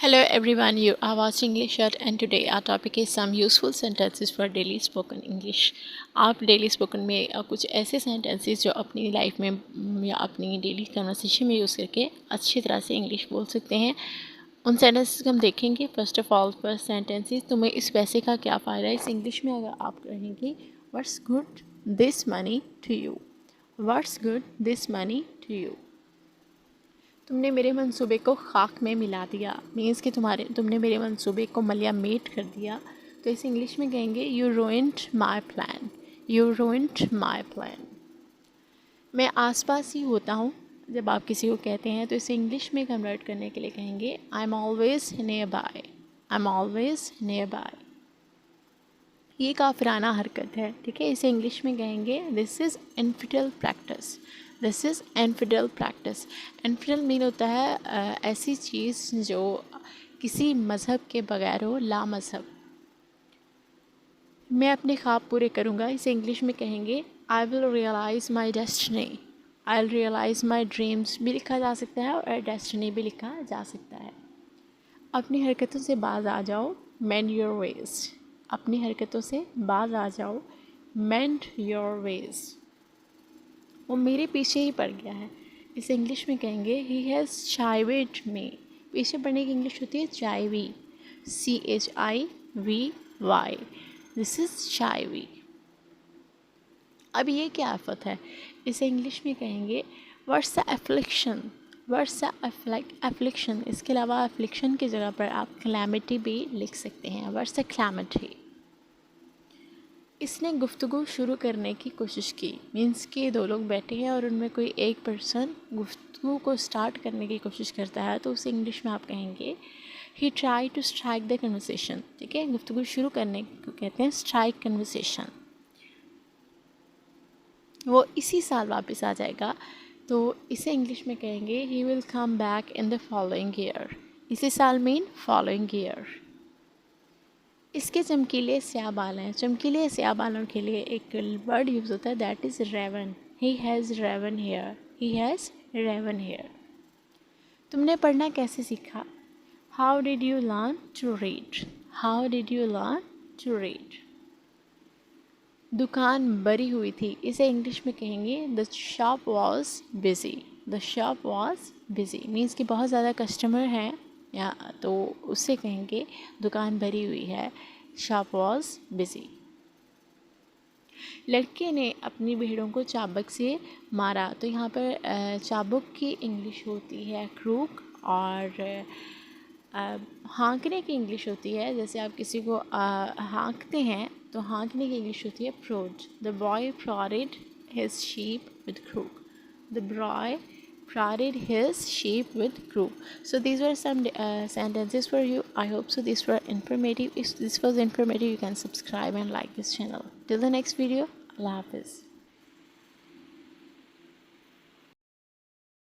Hello everyone, you are watching English Art and today our topic is some useful sentences for daily spoken English. आप daily spoken में कुछ ऐसे sentences जो अपनी life में या अपनी डेली कन्वर्सेशन में यूज़ करके अच्छी तरह से इंग्लिश बोल सकते हैं, उन सेंटेंसेस को हम देखेंगे। First of all first sentences, तुम्हें इस पैसे का क्या फ़ायदा है। इस इंग्लिश में अगर आप कहेंगे what's good this money to you, what's good this money to you. तुमने मेरे मंसूबे को खाक में मिला दिया, मीन्स कि तुमने मेरे मंसूबे को मलिया मेट कर दिया। तो इसे इंग्लिश में कहेंगे you ruined my plan, you ruined my plan. मैं आसपास ही होता हूँ, जब आप किसी को कहते हैं तो इसे इंग्लिश में कन्वर्ट करने के लिए कहेंगे I am always near by, I am always near by. ये काफिराना हरकत है, ठीक है। इसे इंग्लिश में कहेंगे this is infidel practice, this is infidel practice. Infidel mean होता है ऐसी चीज़ जो किसी मज़हब के बगैर हो, ला मज़हब। मैं अपने ख्वाब पूरे करूँगा, इसे इंग्लिश में कहेंगे I will realise my destiny, I will realise my dreams भी लिखा जा सकता है और डेस्टिनी भी लिखा जा सकता है। अपनी हरकतों से बाज आ जाओ, मेंड योर वेज, अपनी हरकतों से बाज आ जाओ, मेंड योर वेज। वो मेरे पीछे ही पड़ गया है, इसे इंग्लिश में कहेंगे ही हैज़ चाइवेड मी। पीछे पड़ने की इंग्लिश होती है चाइवी, CHIVY, दिस इज़ चाइवी। अब ये क्या आफत है, इसे इंग्लिश में कहेंगे what's the affliction, what's the affliction. इसके अलावा एफ्लिक्शन की जगह पर आप क्लैमिटी भी लिख सकते हैं, व्हाट्स द क्लैमिटी। इसने गुफ्तगू शुरू करने की कोशिश की, मीन्स कि दो लोग बैठे हैं और उनमें कोई एक पर्सन गुफ्तगू को स्टार्ट करने की कोशिश करता है, तो उसे इंग्लिश में आप कहेंगे he try to strike the conversation, ठीक है। गुफ्तगू शुरू करने को कहते हैं स्ट्राइक कन्वर्सेशन। वो इसी साल वापस आ जाएगा, तो इसे इंग्लिश में कहेंगे he will come back in the following year. इसी साल मीन फॉलोइंग ईयर। इसके चमकीले स्याह बाल हैं, चमकीले स्याह बालों के लिए एक वर्ड यूज़ होता है that is raven, he has raven hair, he has raven hair. तुमने पढ़ना कैसे सीखा, how did you learn to read, how did you learn to read. दुकान भरी हुई थी, इसे इंग्लिश में कहेंगे the shop was busy, the shop was busy. Means कि बहुत ज़्यादा कस्टमर हैं या तो उससे कहेंगे दुकान भरी हुई है, शॉप वॉज बिज़ी। लड़के ने अपनी भेड़ों को चाबुक से मारा, तो यहाँ पर चाबुक की इंग्लिश होती है क्रूक, और हाँकने की इंग्लिश होती है, जैसे आप किसी को हाँकते हैं तो हाँकने की इंग्लिश होती है prod. The boy prodded his sheep with crook, the boy prodded his sheep with crook. So these were some sentences for you. I hope so these were informative. If this was informative, you can subscribe and like this channel. Till the next video, Allah Hafiz.